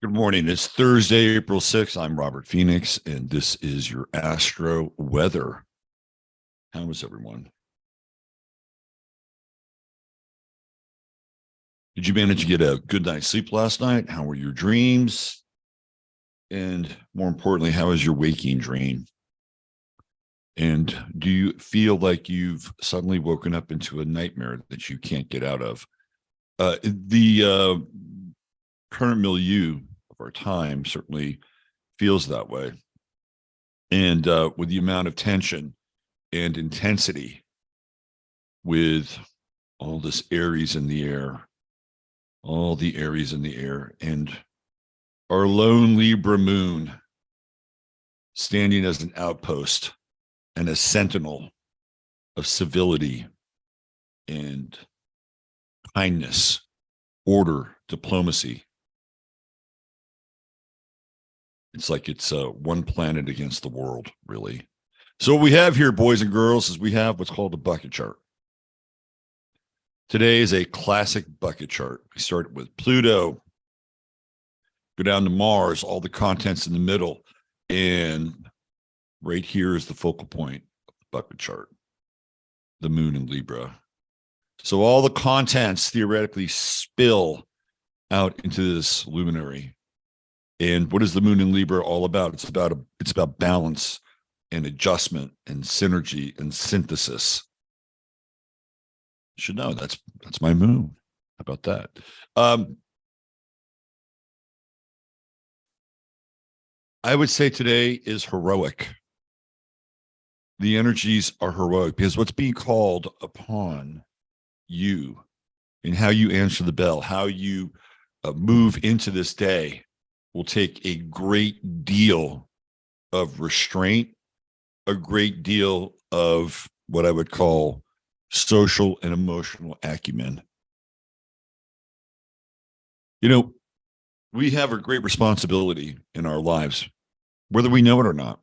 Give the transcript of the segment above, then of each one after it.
Good morning. It's Thursday, April 6th. I'm Robert Phoenix, and this is your Astro Weather. How is everyone? Did you manage to get a good night's sleep last night? How were your dreams? And more importantly, how is your waking dream? And do you feel like you've suddenly woken up into a nightmare that you can't get out of? The current milieu of our time certainly feels that way. And with the amount of tension and intensity with all this Aries in the air, all the Aries in the air, and our lone Libra moon standing as an outpost and a sentinel of civility and kindness, order, diplomacy. It's like it's one planet against the world, really. So what we have here, boys and girls, is we have what's called a bucket chart. Today is a classic bucket chart. We start with Pluto, go down to Mars, all the contents in the middle, and right here is the focal point of the bucket chart, the moon in Libra. So all the contents theoretically spill out into this luminary. And what is the moon in Libra all about? It's about balance and adjustment and synergy and synthesis. You should know that's my moon. How about that? I would say today is heroic. The energies are heroic because what's being called upon you and how you answer the bell, how you move into this day will take a great deal of restraint, a great deal of what I would call social and emotional acumen. You know, we have a great responsibility in our lives, whether we know it or not.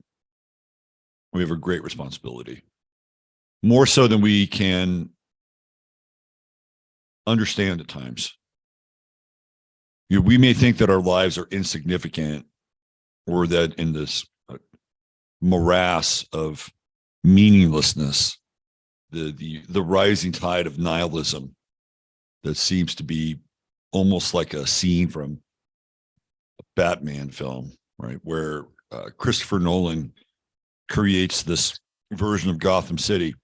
We have a great responsibility, more so than we can understand at times. You know, we may think that our lives are insignificant or that in this morass of meaninglessness, the rising tide of nihilism that seems to be almost like a scene from a Batman film, right? Where Christopher Nolan creates this version of Gotham City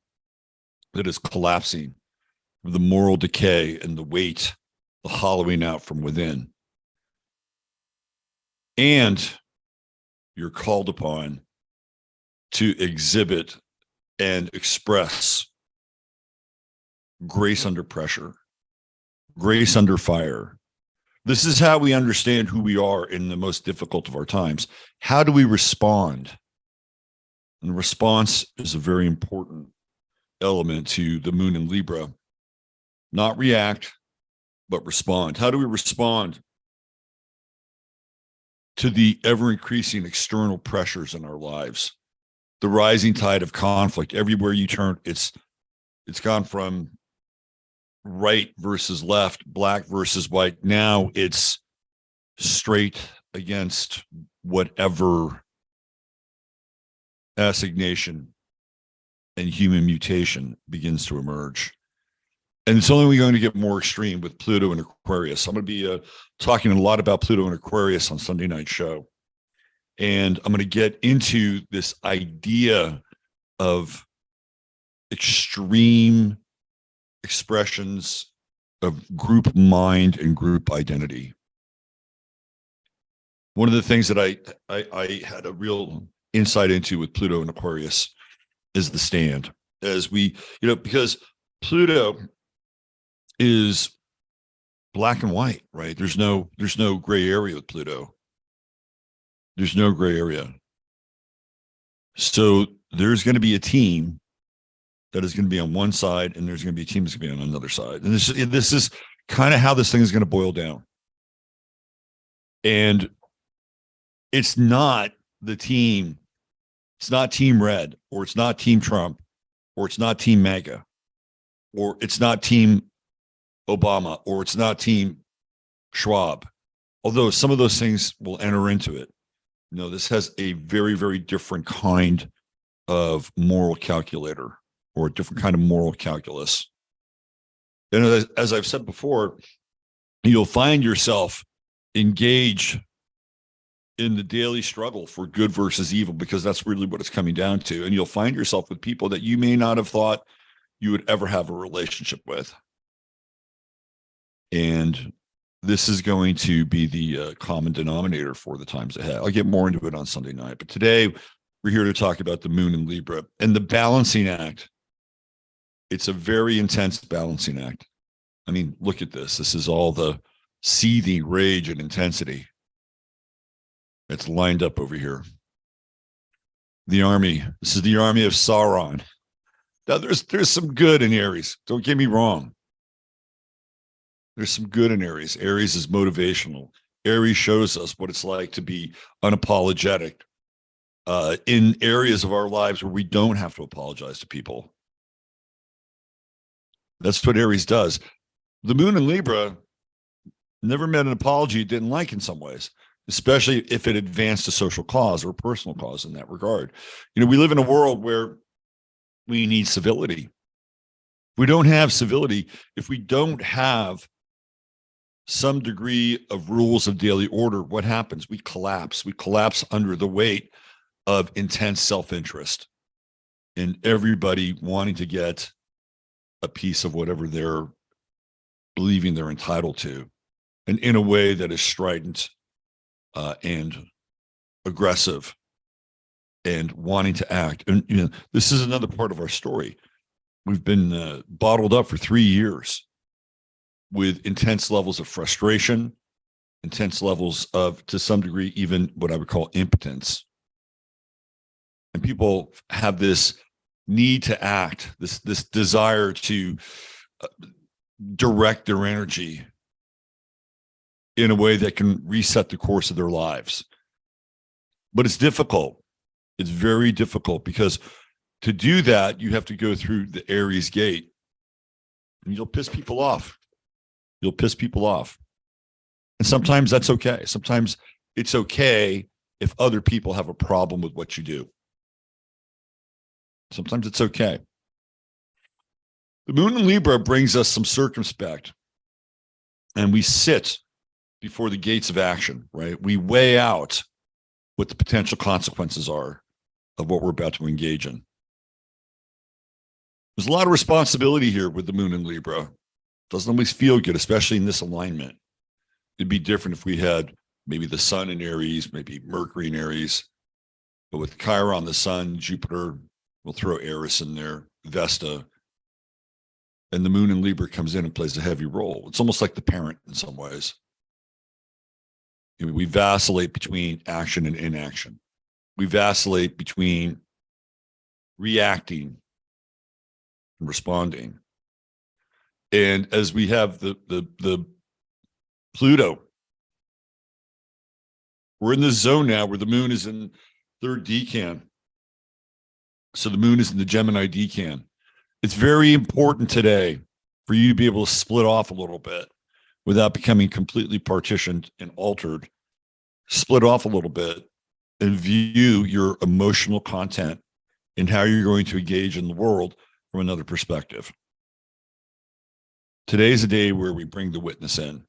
that is collapsing, the moral decay and the weight, the hollowing out from within. And you're called upon to exhibit and express grace under pressure, grace under fire. This is how we understand who we are in the most difficult of our times. How do we respond? And response is a very important element to the moon in Libra. Not react, but respond. How do we respond to the ever-increasing external pressures in our lives? The rising tide of conflict. Everywhere you turn, it's gone from right versus left, black versus white. Now it's straight against whatever assignation and human mutation begins to emerge. And it's only going to get more extreme with Pluto and Aquarius. I'm going to be talking a lot about Pluto and Aquarius on Sunday night show. And I'm going to get into this idea of extreme expressions of group mind and group identity. One of the things that I had a real insight into with Pluto and Aquarius is the stand. As we, because Pluto is black and white, right? There's no gray area with Pluto. There's no gray area. So there's going to be a team that is going to be on one side, and there's going to be a team that's going to be on another side. And this is kind of how this thing is going to boil down. And it's not the team. It's not Team Red, or it's not Team Trump, or it's not Team MAGA, or it's not Team Obama, or it's not Team Schwab. although some of those things will enter into it. No, this has a very, very different kind of moral calculator, or a different kind of moral calculus. And as I've said before, you'll find yourself engaged in the daily struggle for good versus evil, because that's really what it's coming down to. And you'll find yourself with people that you may not have thought you would ever have a relationship with. And this is going to be the common denominator for the times ahead. I'll get more into it on Sunday night. But today, we're here to talk about the moon in Libra and the balancing act. It's a very intense balancing act. I mean, look at this. This is all the seething rage and intensity. It's lined up over here. The army. This is the army of Sauron. Now, there's some good in Aries. Don't get me wrong. There's some good in Aries. Aries is motivational. Aries shows us what it's like to be unapologetic in areas of our lives where we don't have to apologize to people. That's what Aries does. The moon in Libra never met an apology it didn't like in some ways, especially if it advanced a social cause or a personal cause in that regard. You know, we live in a world where we need civility. We don't have civility if we don't have some degree of rules of daily order. What happens? We collapse. We collapse under the weight of intense self-interest and everybody wanting to get a piece of whatever they're believing they're entitled to, and in a way that is strident and aggressive and wanting to act. And you know, this is another part of our story. We've been bottled up for 3 years with intense levels of frustration, intense levels of, to some degree, even what I would call impotence. And people have this need to act, this desire to direct their energy in a way that can reset the course of their lives. But it's difficult. It's very difficult, because to do that, you have to go through the Aries gate, and you'll piss people off. You'll piss people off. And sometimes that's okay. Sometimes it's okay if other people have a problem with what you do. Sometimes it's okay. The moon in Libra brings us some circumspect, and we sit before the gates of action, right? We weigh out what the potential consequences are of what we're about to engage in. There's a lot of responsibility here with the moon in Libra. Doesn't always feel good, especially in this alignment. It'd be different if we had maybe the sun in Aries, maybe Mercury in Aries. But with Chiron, the sun, Jupiter, we'll throw Eris in there, Vesta. And the moon in Libra comes in and plays a heavy role. It's almost like the parent in some ways. I mean, we vacillate between action and inaction. We vacillate between reacting and responding. And as we have the Pluto, we're in this zone now where the moon is in third decan. So the moon is in the Gemini decan. It's very important today for you to be able to split off a little bit without becoming completely partitioned and altered. Split off a little bit and view your emotional content and how you're going to engage in the world from another perspective. Today's a day where we bring the witness in,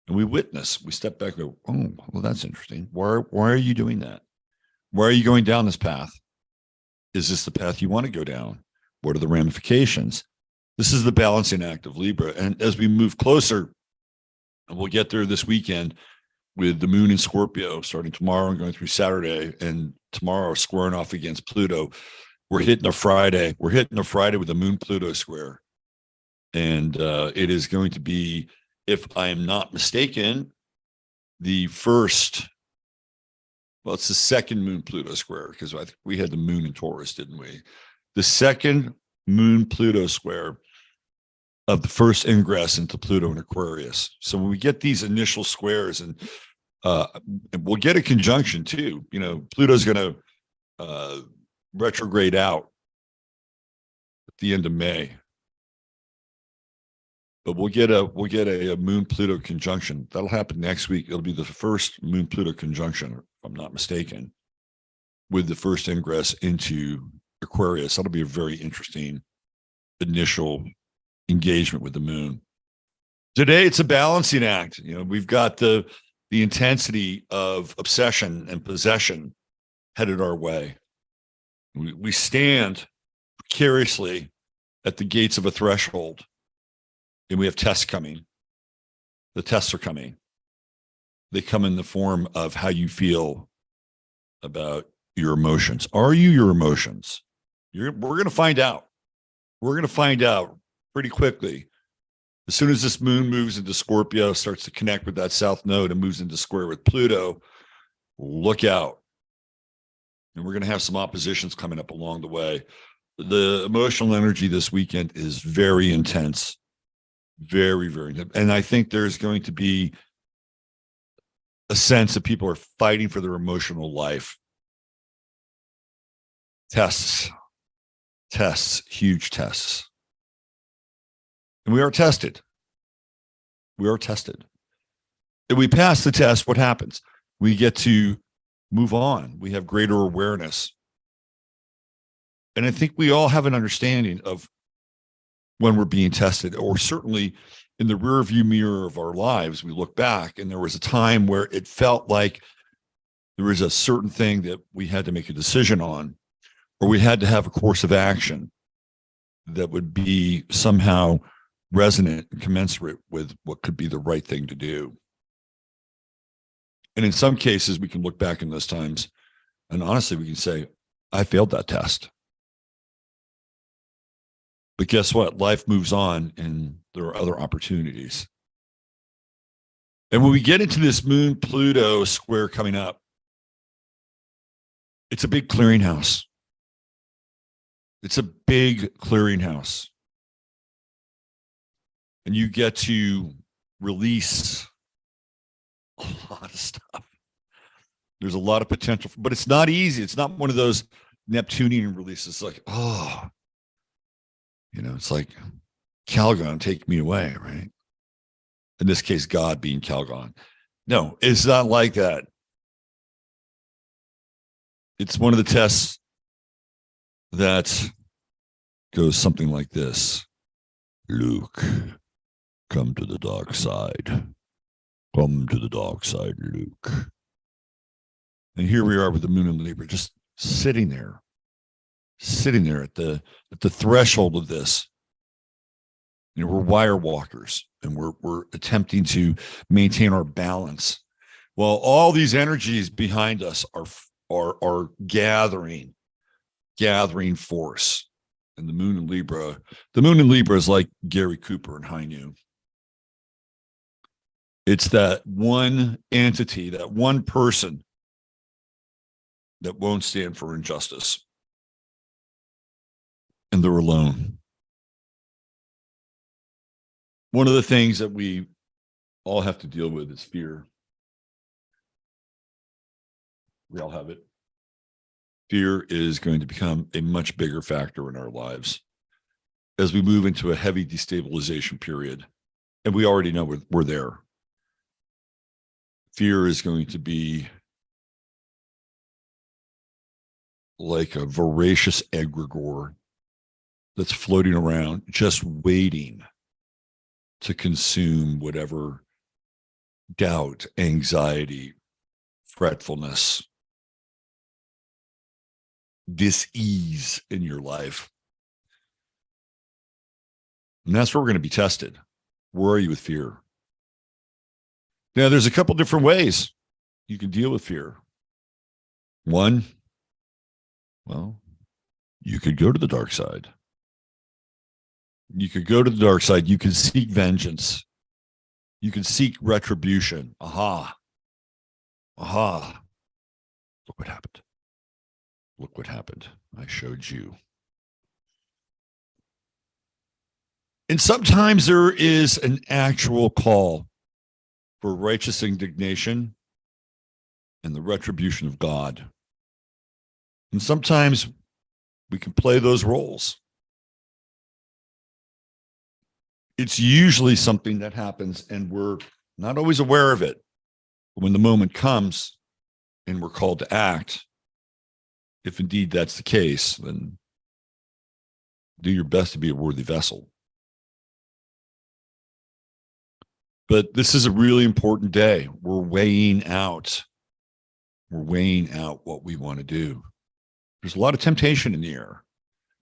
and we witness. We step back and go, oh, well, that's interesting. Why are you doing that? Why are you going down this path? Is this the path you want to go down? What are the ramifications? This is the balancing act of Libra. And as we move closer, and we'll get there this weekend with the moon in Scorpio starting tomorrow and going through Saturday, and tomorrow squaring off against Pluto. We're hitting a Friday. We're hitting a Friday with a moon Pluto square. And it is going to be, if I am not mistaken, the first, well, it's the second moon Pluto square, because I think we had the moon in Taurus, didn't we? The second moon Pluto square of the first ingress into Pluto and Aquarius. So when we get these initial squares, and we'll get a conjunction too, you know, Pluto's going to retrograde out at the end of May. But we'll get a Moon Pluto conjunction. That'll happen next week. It'll be the first Moon Pluto conjunction, if I'm not mistaken, with the first ingress into Aquarius. That'll be a very interesting initial engagement with the moon. Today it's a balancing act. You know, we've got the intensity of obsession and possession headed our way. We stand precariously at the gates of a threshold, and we have tests coming. The tests are coming. They come in the form of how you feel about your emotions. Are you your emotions? We're going to find out. We're going to find out pretty quickly. As soon as this moon moves into Scorpio, starts to connect with that south node and moves into square with Pluto, look out. And we're going to have some oppositions coming up along the way. The emotional energy this weekend is very intense. Very, very. And I think there's going to be a sense that people are fighting for their emotional life. Tests, huge tests. And we are tested. We are tested. If we pass the test, what happens? We get to move on. We have greater awareness. And I think we all have an understanding of when we're being tested, or certainly in the rear view mirror of our lives, we look back and there was a time where it felt like there was a certain thing that we had to make a decision on, or we had to have a course of action that would be somehow resonant and commensurate with what could be the right thing to do. And in some cases, we can look back in those times and honestly, we can say, I failed that test. But guess what? Life moves on and there are other opportunities. And when we get into this Moon Pluto square coming up, it's a big clearinghouse. It's a big clearinghouse. And you get to release a lot of stuff. There's a lot of potential, but it's not easy. It's not one of those Neptunian releases like, oh, you know, it's like Calgon, take me away, right? In this case, God being Calgon. No, it's not like that. It's one of the tests that goes something like this. Luke, come to the dark side. Come to the dark side, Luke. And here we are with the moon and Libra, just sitting there at the threshold of this. You know, we're wire walkers and we're attempting to maintain our balance. Well, all these energies behind us are gathering force. And the moon in Libra is like Gary Cooper and High Noon. It's that one entity, that one person that won't stand for injustice. And they're alone. One of the things that we all have to deal with is fear. We all have it. Fear is going to become a much bigger factor in our lives as we move into a heavy destabilization period. And we already know we're there. Fear is going to be like a voracious egregore that's floating around, just waiting to consume whatever doubt, anxiety, fretfulness, dis-ease in your life. And that's where we're going to be tested. Where are you with fear? Now, there's a couple different ways you can deal with fear. One, well, you could go to the dark side. You could go to the dark side. You can seek vengeance. You can seek retribution. Aha. Look what happened. Look what happened. I showed you. And sometimes there is an actual call for righteous indignation and the retribution of God. And sometimes we can play those roles. it's usually something that happens and we're not always aware of it. But when the moment comes and we're called to act, if indeed that's the case, then do your best to be a worthy vessel. But this is a really important day. We're weighing out what we want to do. There's a lot of temptation in the air.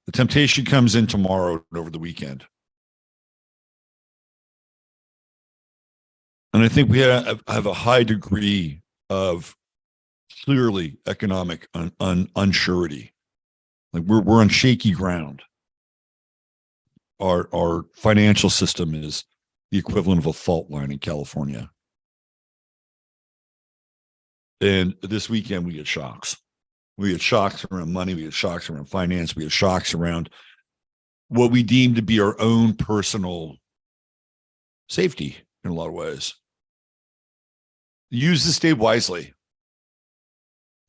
The temptation comes in tomorrow and over the weekend. And I think we have a high degree of clearly economic unsurety. Like we're on shaky ground. Our financial system is the equivalent of a fault line in California. And this weekend we get shocks. We get shocks around money. We get shocks around finance. We get shocks around what we deem to be our own personal safety in a lot of ways. Use this day wisely.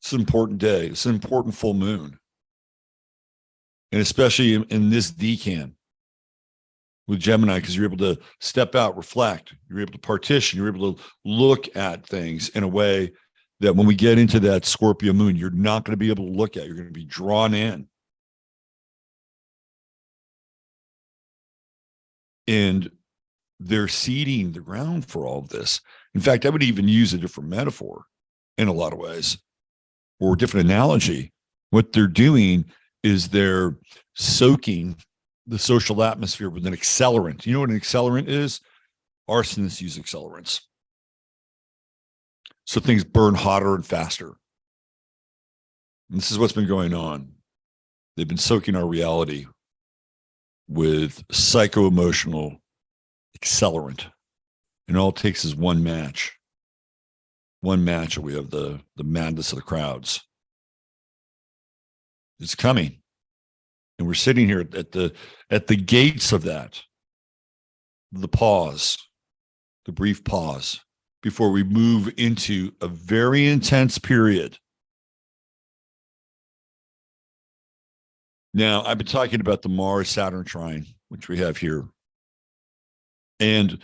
It's an important day. It's an important full moon. And especially in this decan with Gemini, because you're able to step out, reflect, you're able to partition, you're able to look at things in a way that when we get into that Scorpio moon, you're not going to be able to look at. You're going to be drawn in. And they're seeding the ground for all of this. In fact, I would even use a different metaphor in a lot of ways, or a different analogy. What they're doing is they're soaking the social atmosphere with an accelerant. You know what an accelerant is? Arsonists use accelerants. So things burn hotter and faster. And this is what's been going on. They've been soaking our reality with psycho-emotional accelerant. And all it takes is one match. One match, and we have the madness of the crowds. It's coming. And we're sitting here at the gates of that. The pause, the brief pause before we move into a very intense period. Now, I've been talking about the Mars-Saturn trine, which we have here. And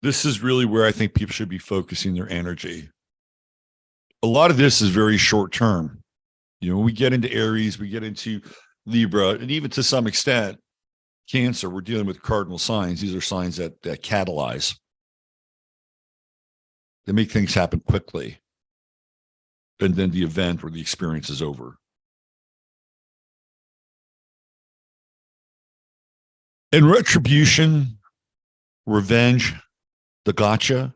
this is really where I think people should be focusing their energy. A lot of this is very short term. You know, we get into Aries, we get into Libra, and even to some extent, Cancer, we're dealing with cardinal signs. These are signs that catalyze. They make things happen quickly. And then the event or the experience is over. And retribution, revenge, the gotcha,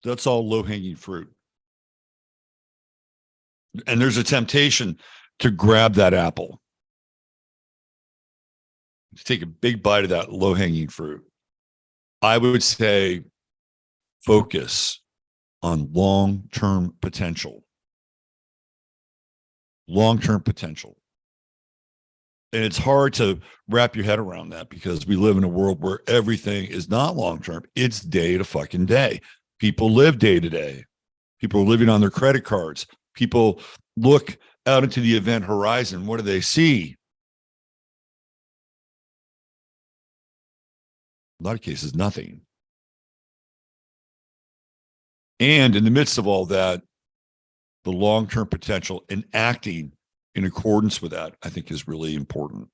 that's all low-hanging fruit. And there's a temptation to grab that apple, to take a big bite of that low-hanging fruit. I would say focus on long-term potential. Long-term potential. And it's hard to wrap your head around that because we live in a world where everything is not long-term. It's day to fucking day. People live day to day. People are living on their credit cards. People look out into the event horizon. What do they see? In a lot of cases, nothing. And in the midst of all that, the long-term potential and acting in accordance with that, I think, is really important.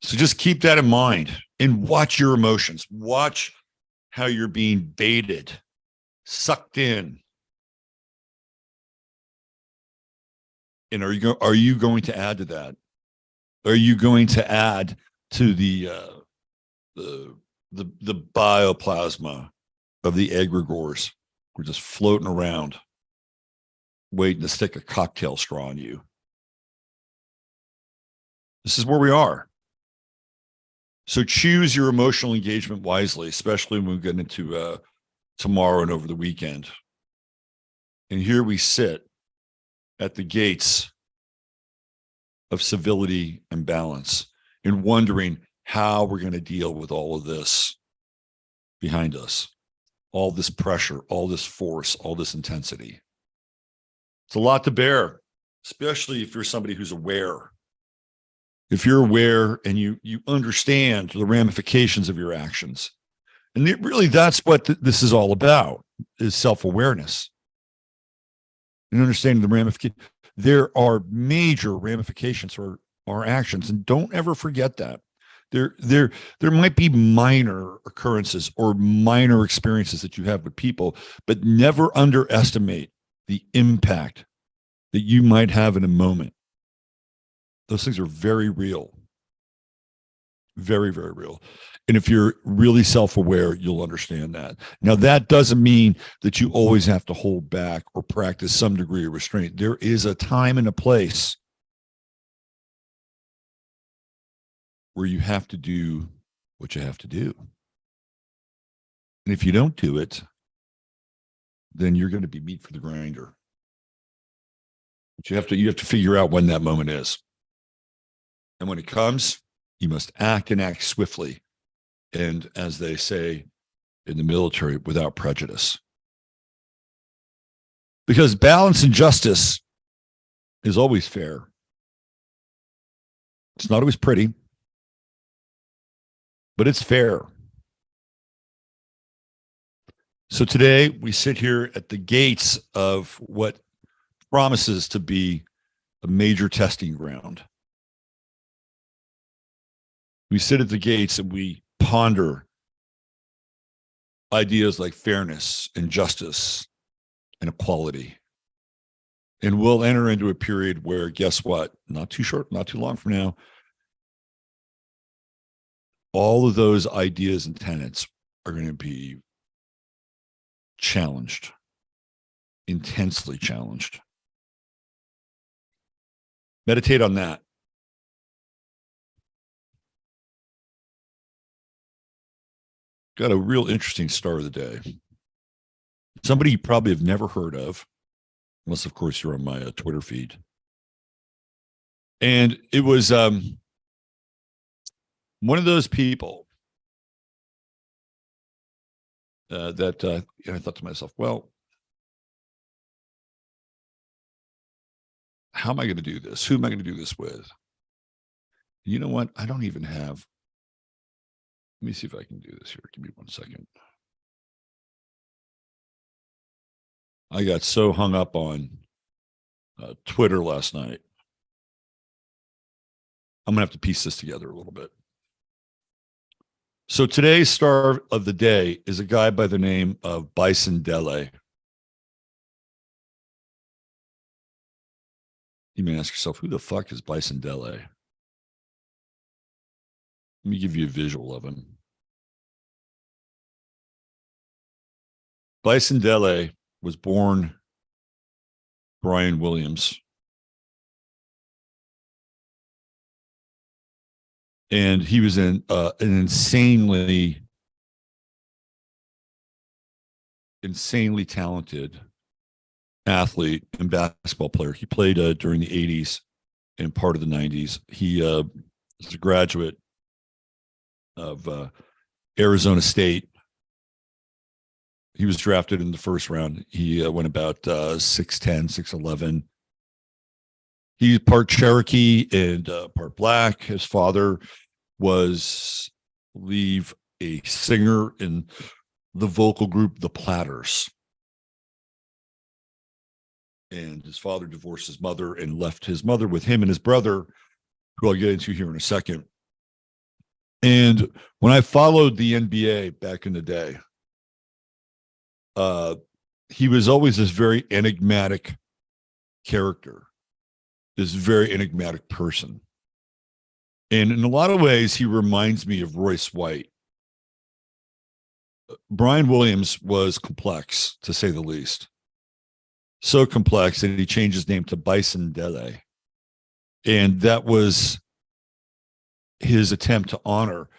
So just keep that in mind and watch your emotions. Watch how you're being baited, sucked in. And are you going to add to that? Are you going to add to the bioplasma of the egregores? We're just floating around, waiting to stick a cocktail straw on you. This is where we are. So choose your emotional engagement wisely, especially when we get into tomorrow and over the weekend. And here we sit at the gates of civility and balance and wondering how we're going to deal with all of this behind us, all this pressure, all this force, all this intensity. It's a lot to bear, especially if you're somebody who's aware. if you're aware and you understand the ramifications of your actions, and really that's what this is all about, is self-awareness and understanding the ramifications. There are major ramifications for our actions, and don't ever forget that. There might be minor occurrences or minor experiences that you have with people, but never underestimate the impact that you might have in a moment. Those things are very real. Very, very real. And if you're really self-aware, you'll understand that. Now, that doesn't mean that you always have to hold back or practice some degree of restraint. There is a time and a place where you have to do what you have to do. And if you don't do it, then you're going to be meat for the grinder. But you have to figure out when that moment is. And when it comes, you must act and act swiftly. And as they say in the military, without prejudice. Because balance and justice is always fair. It's not always pretty, but it's fair. So today we sit here at the gates of what promises to be a major testing ground. We sit at the gates and we ponder ideas like fairness and justice and equality. And we'll enter into a period where, guess what? Not too short, not too long from now, all of those ideas and tenets are going to be challenged, intensely challenged. Meditate on that. Got a real interesting star of the day. Somebody you probably have never heard of, unless, of course, you're on my Twitter feed. And it was one of those people that I thought to myself, well, how am I going to do this? Who am I going to do this with? You know what? I don't even have. Let me see if I can do this here. Give me 1 second. I got so hung up on Twitter last night. I'm going to have to piece this together a little bit. So today's star of the day is a guy by the name of Bison Dele. You may ask yourself, who the fuck is Bison Dele? Let me give you a visual of him. Bison Dele was born Brian Williams. And he was an insanely talented athlete and basketball player. He played during the 80s and part of the 90s. He is a graduate of Arizona State. He was drafted in the first round. He went about 6'10", 6'11". He's part Cherokee and part Black. His father was, I believe, a singer in the vocal group The Platters. And his father divorced his mother and left his mother with him and his brother, who I'll get into here in a second. And when I followed the NBA back in the day, he was always this very enigmatic character, this very enigmatic person. And in a lot of ways, he reminds me of Royce White. Brian Williams was complex, to say the least. So complex that he changed his name to Bison Dele. And that was his attempt to honor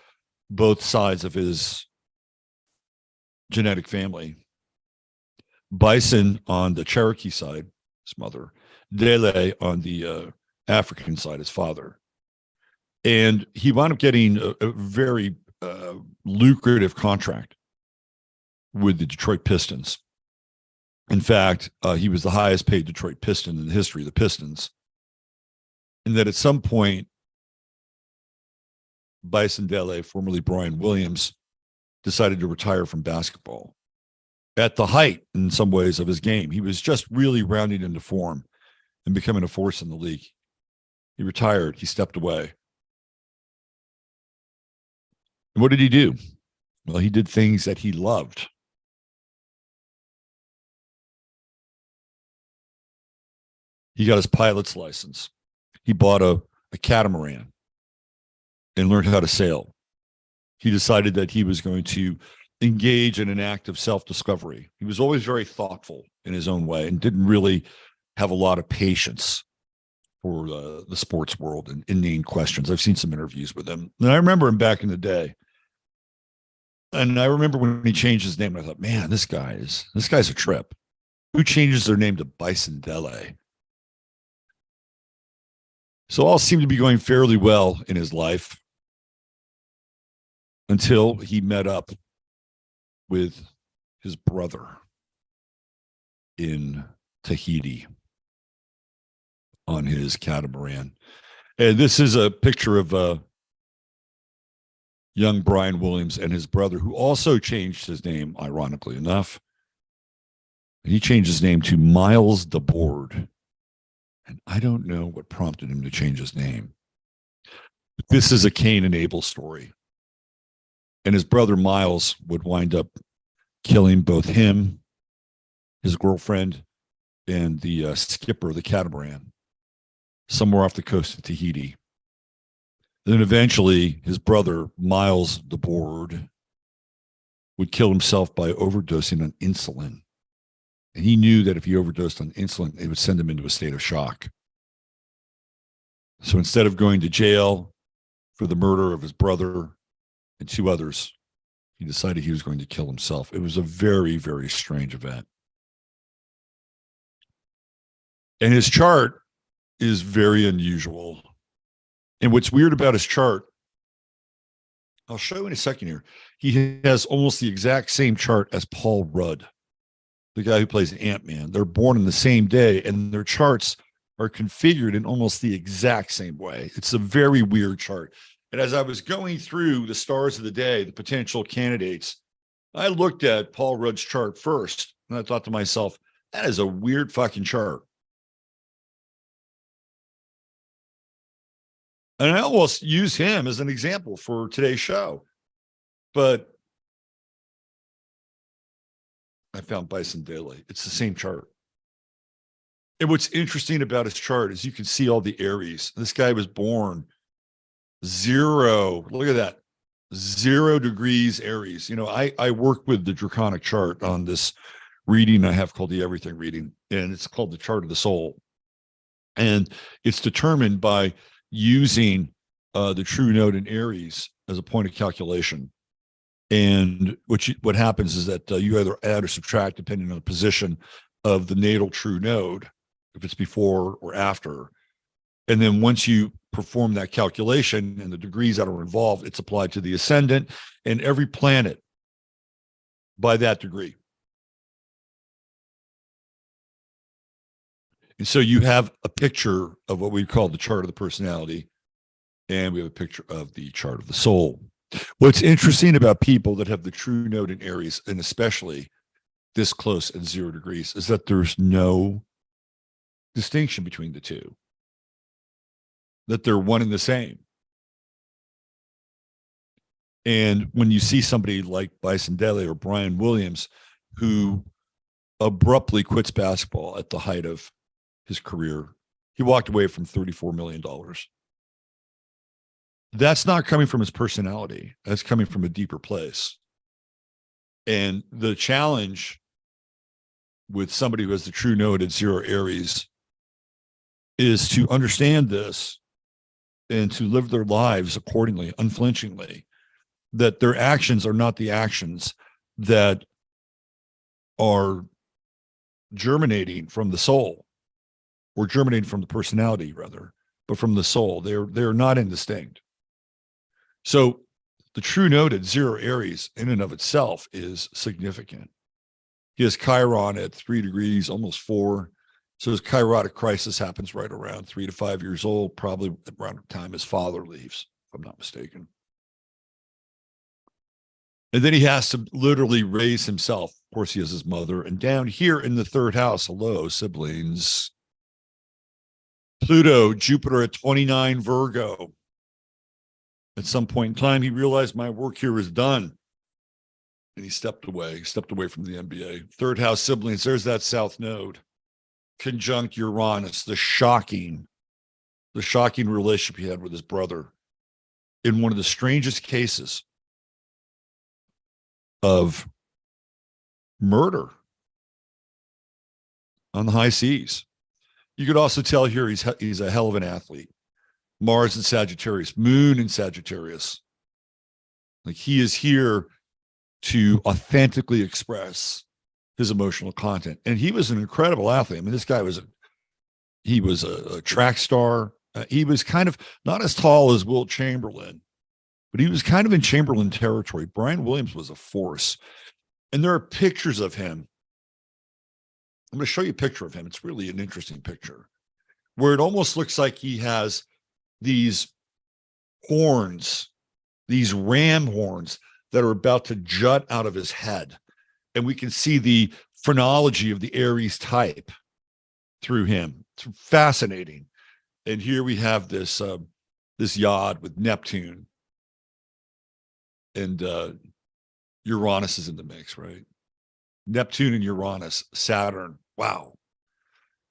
both sides of his genetic family. Bison on the Cherokee side, his mother. Dele on the African side, his father. And he wound up getting a very lucrative contract with the Detroit Pistons. In fact, he was the highest paid Detroit Piston in the history of the Pistons. And that at some point, Bison Dele, formerly Brian Williams, decided to retire from basketball at the height, in some ways, of his game. He was just really rounding into form and becoming a force in the league. He retired. He stepped away. And what did he do? Well, he did things that he loved. He got his pilot's license. He bought a catamaran and learned how to sail. He decided that he was going to engage in an act of self-discovery. He was always very thoughtful in his own way and didn't really have a lot of patience for the sports world and inane questions. I've seen some interviews with him. And I remember him back in the day. And I remember when he changed his name, I thought, man, this guy's a trip. Who changes their name to Bison Dele? So all seemed to be going fairly well in his life until he met up with his brother in Tahiti on his catamaran. And this is a picture of young Brian Williams and his brother, who also changed his name, ironically enough. He changed his name to Miles DeBoard. And I don't know what prompted him to change his name. But this is a Cain and Abel story. And his brother Miles would wind up killing both him, his girlfriend, and the skipper of the catamaran somewhere off the coast of Tahiti. Then eventually his brother, Miles DeBoard, would kill himself by overdosing on insulin. And he knew that if he overdosed on insulin, it would send him into a state of shock. So instead of going to jail for the murder of his brother and two others, he decided he was going to kill himself. It was a very, very strange event. And his chart is very unusual. And what's weird about his chart, I'll show you in a second here. He has almost the exact same chart as Paul Rudd, the guy who plays Ant-Man. They're born in the same day, and their charts are configured in almost the exact same way. It's a very weird chart. And as I was going through the stars of the day, the potential candidates, I looked at Paul Rudd's chart first, and I thought to myself, that is a weird fucking chart. And I almost use him as an example for today's show. But I found Bison Dele. It's the same chart. And what's interesting about his chart is you can see all the Aries. This guy was born 0. Look at that. 0 degrees Aries. You know, I work with the Draconic chart on this reading I have called the Everything reading, and it's called the Chart of the Soul. And it's determined by using the true node in Aries as a point of calculation. And what happens is that you either add or subtract depending on the position of the natal true node, if it's before or after. And then once you perform that calculation and the degrees that are involved, it's applied to the ascendant and every planet by that degree. And so you have a picture of what we call the chart of the personality, and we have a picture of the chart of the soul. What's interesting about people that have the true node in Aries, and especially this close at 0 degrees, is that there's no distinction between the two, that they're one and the same. And when you see somebody like Bison Dele or Brian Williams, who abruptly quits basketball at the height of his career, he walked away from $34 million. That's not coming from his personality. That's coming from a deeper place. And the challenge with somebody who has the true node at 0 Aries is to understand this and to live their lives accordingly, unflinchingly, that their actions are not the actions that are germinating from the soul, or germinating from the personality, rather, but from the soul. They're not indistinct. So the true node at 0 Aries in and of itself is significant. He has Chiron at 3 degrees, almost 4. So his chirotic crisis happens right around 3 to 5 years old, probably around the time his father leaves, if I'm not mistaken. And then he has to literally raise himself. Of course, he has his mother. And down here in the third house, hello, siblings. Pluto, Jupiter at 29 Virgo. At some point in time, he realized my work here is done. And he stepped away from the NBA. Third house siblings, there's that south node. Conjunct Uranus, the shocking relationship he had with his brother in one of the strangest cases of murder on the high seas. You could also tell here he's a hell of an athlete. Mars in Sagittarius, Moon in Sagittarius. Like he is here to authentically express his emotional content. And he was an incredible athlete. I mean, this guy was a track star. He was kind of not as tall as Wilt Chamberlain, but he was kind of in Chamberlain territory. Brian Williams was a force. And there are pictures of him. I'm going to show you a picture of him. It's really an interesting picture where it almost looks like he has these horns, these ram horns that are about to jut out of his head. And we can see the phrenology of the Aries type through him. It's fascinating. And here we have this yod with Neptune. And Uranus is in the mix, right? Neptune and Uranus, Saturn. Wow.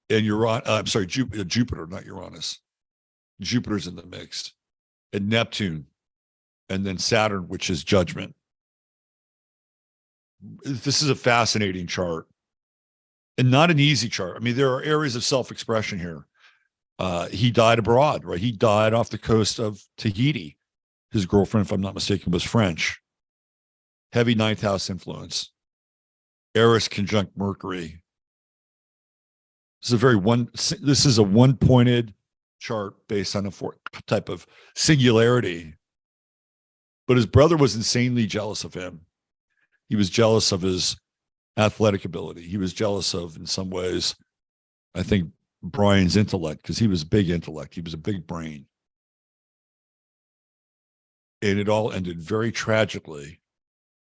And Jupiter, not Uranus. Jupiter's in the mix. And Neptune. And then Saturn, which is judgment. This is a fascinating chart. And not an easy chart. I mean, there are areas of self-expression here. He died abroad, right? He died off the coast of Tahiti. His girlfriend, if I'm not mistaken, was French. Heavy ninth house influence. Eris conjunct Mercury. This is a one-pointed chart based on a type of singularity. But his brother was insanely jealous of him. He was jealous of his athletic ability. He was jealous of, in some ways, I think, Brian's intellect, because he was big intellect. He was a big brain. And it all ended very tragically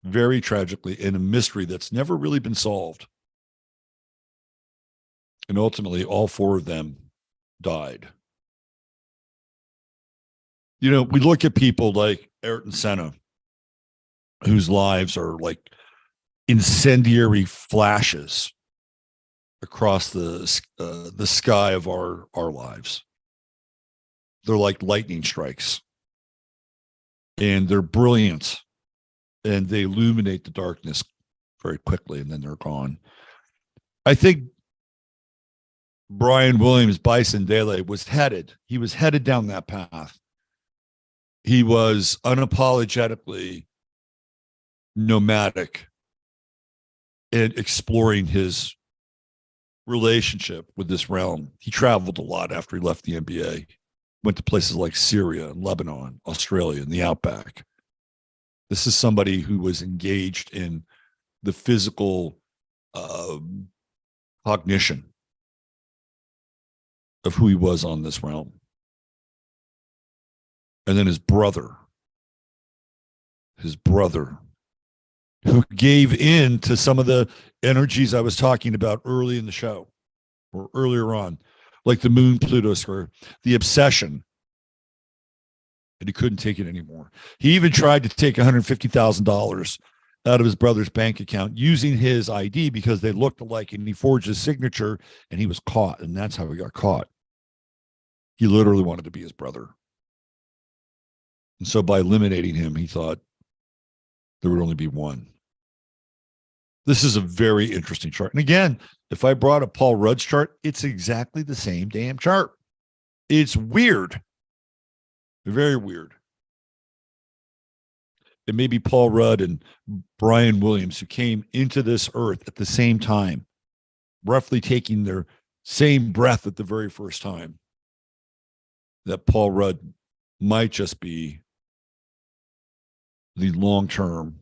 in a mystery that's never really been solved. And ultimately, all four of them died. You know, we look at people like Ayrton Senna, whose lives are like incendiary flashes across the sky of our lives. They're like lightning strikes. And they're brilliant. And they illuminate the darkness very quickly, and then they're gone. I think Brian Williams, Bison, Dele he was headed down that path. He was unapologetically nomadic and exploring his relationship with this realm. He traveled a lot after he left the NBA, went to places like Syria and Lebanon, Australia, and the outback. This is somebody who was engaged in the physical cognition of who he was on this realm. And then his brother, who gave in to some of the energies I was talking about early in the show or earlier on, like the Moon Pluto square, the obsession. And he couldn't take it anymore. He even tried to take $150,000 out of his brother's bank account using his ID because they looked alike, and he forged his signature, and he was caught. And that's how he got caught. He literally wanted to be his brother. And so by eliminating him, he thought there would only be one. This is a very interesting chart. And again, if I brought a Paul Rudd's chart, it's exactly the same damn chart. It's weird. Very weird. It may be Paul Rudd and Brian Williams who came into this earth at the same time, roughly taking their same breath at the very first time. That Paul Rudd might just be the long-term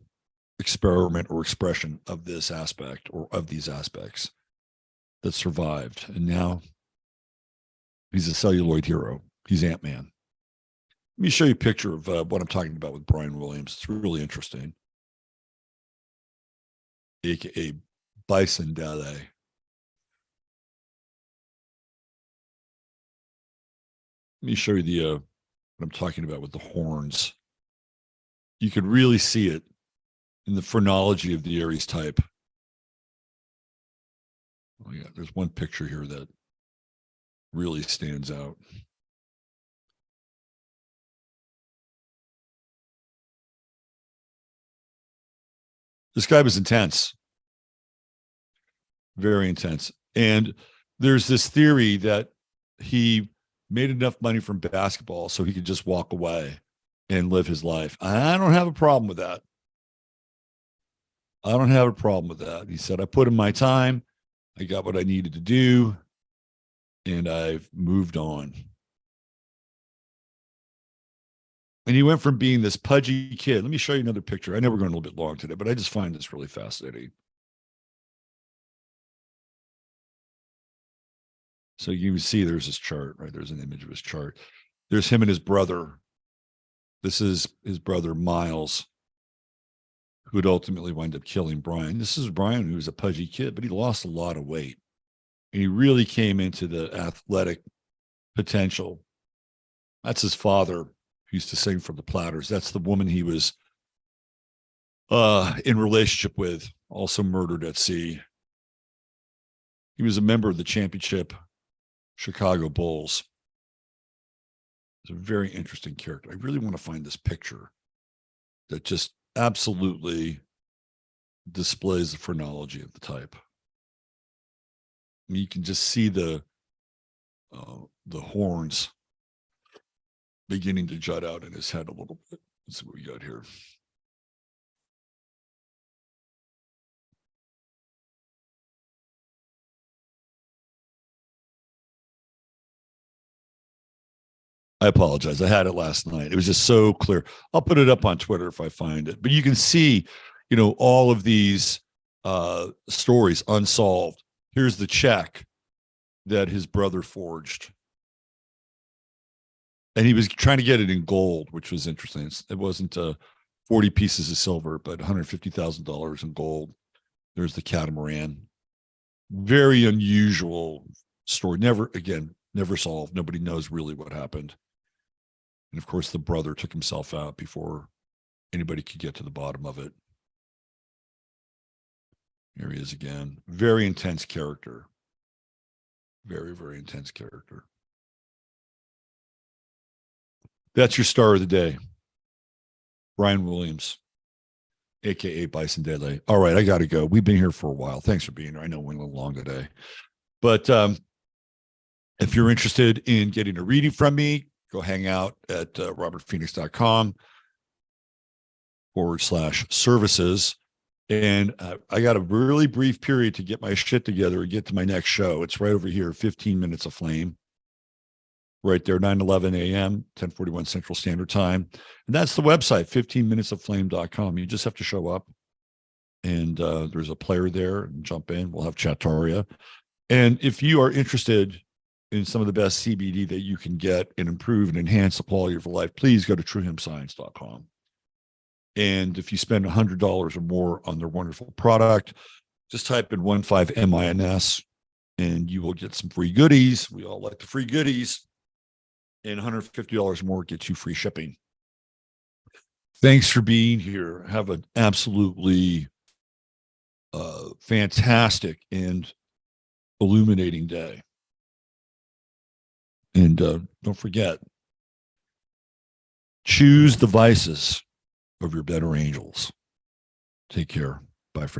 experiment or expression of this aspect or of these aspects that survived. And now he's a celluloid hero. He's Ant-Man. Let me show you a picture of what I'm talking about with Brian Williams. It's really interesting. aka Bison Dele. Let me show you the what I'm talking about with the horns. You could really see it in the phrenology of the Aries type. Oh yeah, there's one picture here that really stands out. This guy was intense, very intense. And there's this theory that he made enough money from basketball so he could just walk away and live his life. I don't have a problem with that. I don't have a problem with that. He said, I put in my time, I got what I needed to do, and I've moved on. And he went from being this pudgy kid. Let me show you another picture. I know we're going a little bit long today, but I just find this really fascinating. So you can see there's his chart, right? There's an image of his chart. There's him and his brother. This is his brother, Miles, who would ultimately wind up killing Brian. This is Brian, who was a pudgy kid, but he lost a lot of weight. And he really came into the athletic potential. That's his father, who used to sing for the Platters. That's the woman he was in relationship with, also murdered at sea. He was a member of the championship Chicago Bulls. He's a very interesting character. I really want to find this picture that just absolutely displays the phrenology of the type. I mean, you can just see the horns beginning to jut out in his head a little bit. Let's see what we got here. I apologize. I had it last night. It was just so clear. I'll put it up on Twitter if I find it. But you can see, you know, all of these stories unsolved. Here's the check that his brother forged. And he was trying to get it in gold, which was interesting. It wasn't 40 pieces of silver, but $150,000 in gold. There's the catamaran. Very unusual story. Never solved. Nobody knows really what happened. And of course, the brother took himself out before anybody could get to the bottom of it. Here he is again. Very intense character. Very, very intense character. That's your star of the day. Brian Williams, aka Bison Dele. All right, I got to go. We've been here for a while. Thanks for being here. I know we went a little long today. But if you're interested in getting a reading from me, go hang out at robertphoenix.com/services. And I got a really brief period to get my shit together and get to my next show. It's right over here, 15 Minutes of Flame. Right there, 9:11 a.m., 10:41 Central Standard Time. And that's the website, 15minutesofflame.com. You just have to show up. And there's a player there, and jump in. We'll have Chataria. And if you are interested in some of the best CBD that you can get and improve and enhance the quality of your life, please go to truehemscience.com. And if you spend $100 or more on their wonderful product, just type in 15MINS and you will get some free goodies. We all like the free goodies. And $150 more gets you free shipping. Thanks for being here. Have an absolutely fantastic and illuminating day. And don't forget, choose the vices of your better angels. Take care. Bye for